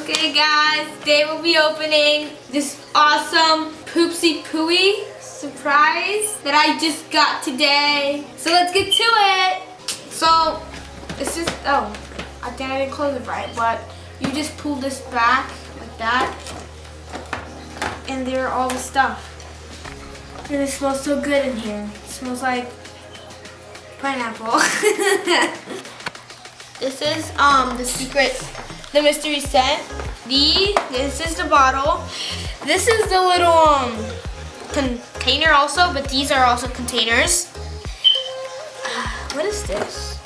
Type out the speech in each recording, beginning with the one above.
Okay guys, today we'll be opening this awesome Poopsie Pooey surprise that I just got today. So let's get to it. So this is, oh, I think I didn't close it right, but you just pull this back like that. And there are all the stuff. And it smells so good in here. It smells like pineapple. This is the secret, the mystery scent. This is the bottle. This is the little container also, but these are also containers. What is this?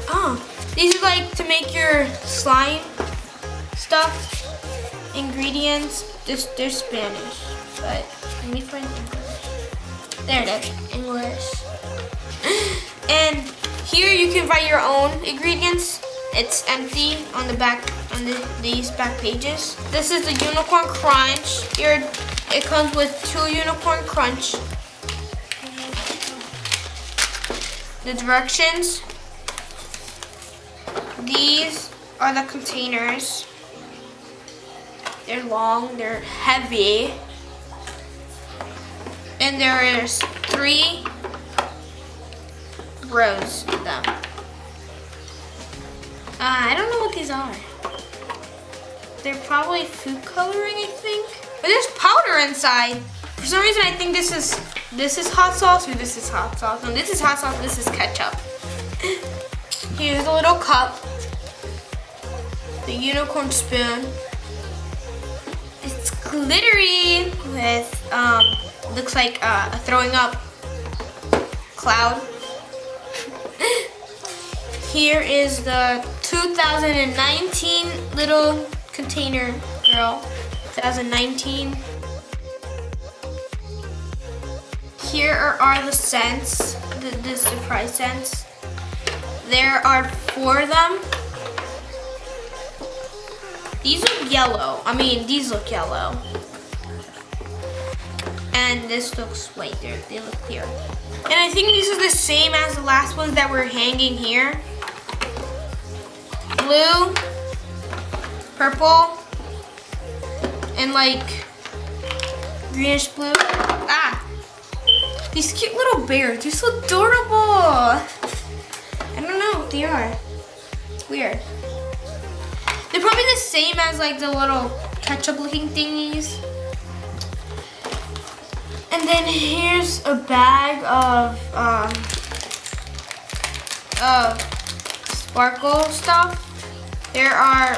Oh, these are like to make your slime stuff. Ingredients. They're Spanish, but let me find English. There it is, English. And here you can write your own ingredients. It's empty on the back, on these back pages. This is the Unicorn Crunch. Here it comes with 2 Unicorn Crunch. The directions. These are the containers. They're long, they're heavy. And there is 3 rows of them. I don't know what these are. They're probably food coloring, I think. But there's powder inside. For some reason, I think this is hot sauce, or this is hot sauce. No, this is hot sauce, this is ketchup. Here's a little cup. The unicorn spoon. It's glittery with, looks like a throwing up cloud. Here is the 2019 little container girl. 2019. Here are the scents, the surprise scents. There are 4 of them. These look yellow. I mean, these look yellow. And this looks white. They look clear. And I think these are the same as the last ones that were hanging here. Blue, purple, and like greenish blue. Ah, these cute little bears. They're so adorable. I don't know what they are. It's weird. They're probably the same as like the little ketchup-looking thingies. And then here's a bag of sparkle stuff. There are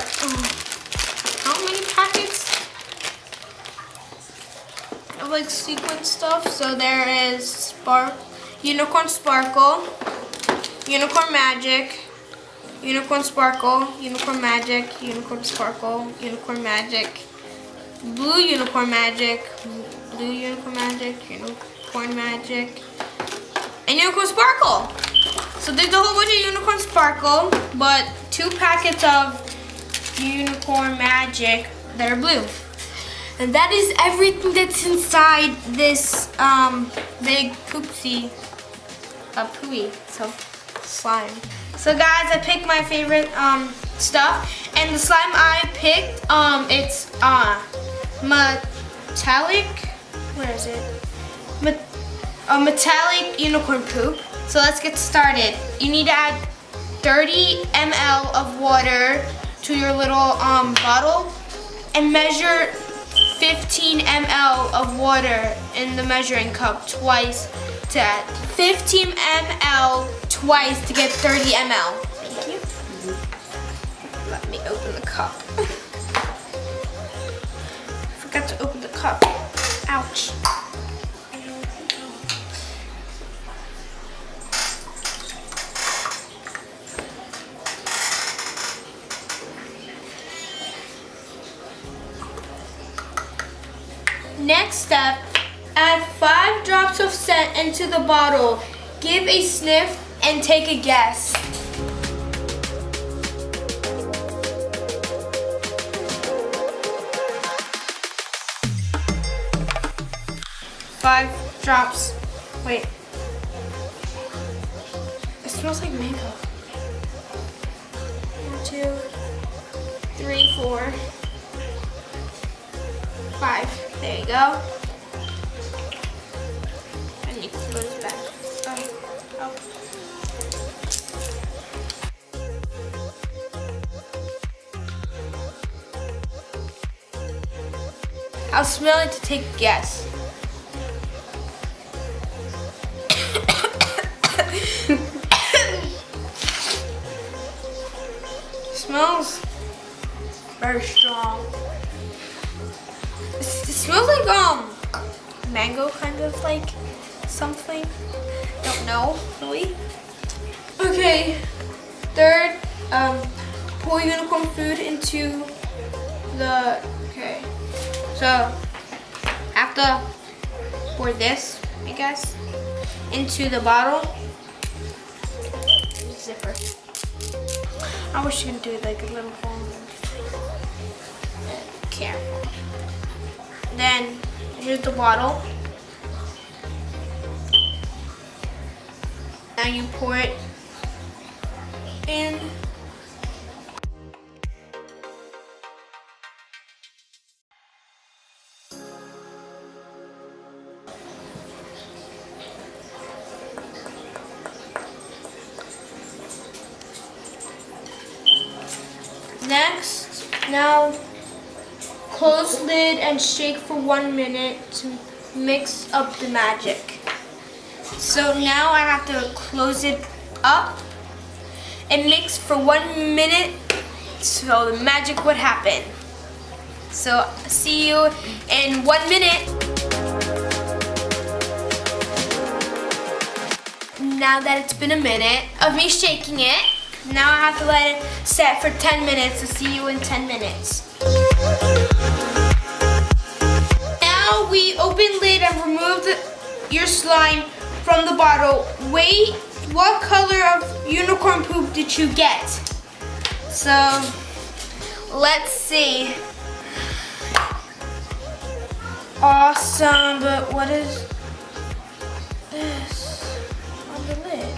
how many packets of like sequin stuff? So there is unicorn sparkle, unicorn magic, unicorn sparkle, unicorn magic, unicorn sparkle, unicorn magic, blue unicorn magic, blue unicorn magic, unicorn magic, and unicorn sparkle. So there's a whole bunch of unicorn sparkle, but 2 packets of unicorn magic that are blue. And that is everything that's inside this Big Poopsie Pooey slime. So guys, I picked my favorite stuff, and the slime I picked, it's metallic. Where is it? Metallic unicorn poop. So let's get started. You need to add 30 ml of water to your little bottle, and measure 15 ml of water in the measuring cup twice to add 15 ml twice to get 30 ml. Thank you. Let me open the cup. Forgot to open the cup. Ouch. Next step, add 5 drops of scent into the bottle. Give a sniff and take a guess. 5 drops. Wait. It smells like mango. 1, 2, 3, 3, 4, 5. There you go. And you close it back. Oh. I'll smell it to take a guess. Smells very strong. It smells like mango, kind of like something. Don't know really. Okay, third, pour unicorn food into the. Okay, so I have to pour this, I guess, into the bottle. Zipper. I wish you could do like a little hole. Careful. Then here's the bottle. Now you pour it in. Next, now close lid and shake for 1 minute to mix up the magic. So now I have to close it up and mix for 1 minute so the magic would happen. So see you in 1 minute. Now that it's been a minute of me shaking it, now I have to let it set for 10 minutes. So see you in 10 minutes. Now we open lid and remove your slime from the bottle. Wait, what color of unicorn poop did you get? So let's see. Awesome, but what is this on the lid?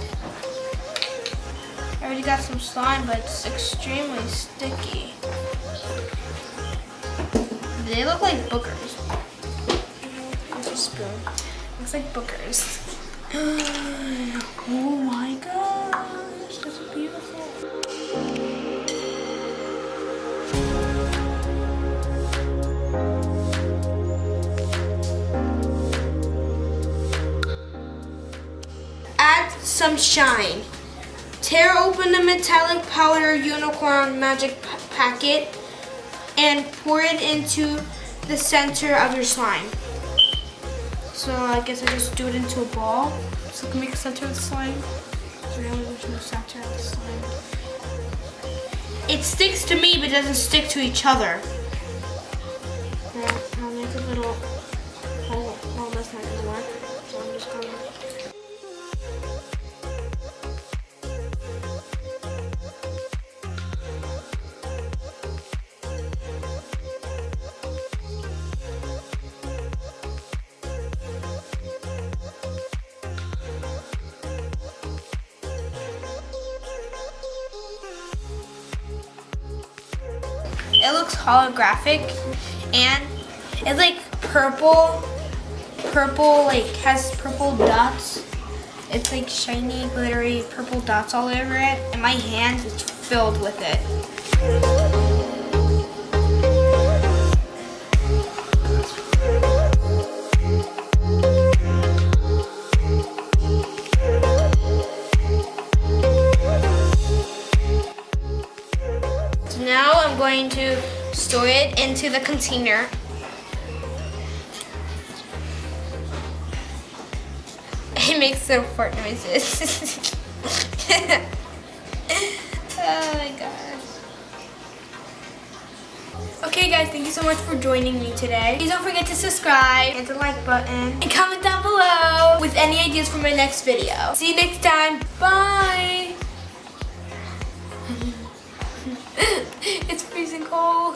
I already got some slime, but it's extremely sticky. They look like boogers. Here's a spoon. Looks like boogers. Oh my gosh, that's beautiful. Add some shine. Tear open the metallic powder unicorn magic packet and pour it into the center of your slime. So I guess I just do it into a ball. So I can make a center of the slime. So now we're going to the center of the slime. It sticks to me but doesn't stick to each other. Yeah, I'll make a little hole. Well, that's not going to work. So I'm just going to... It looks holographic and it's like purple, like has purple dots. It's like shiny, glittery purple dots all over it, and my hand is filled with it. So now I'm going to store it into the container. It makes little fart noises. Oh my gosh. Okay guys, thank you so much for joining me today. Please don't forget to subscribe, hit the like button, and comment down below with any ideas for my next video. See you next time. Bye. It's freezing cold.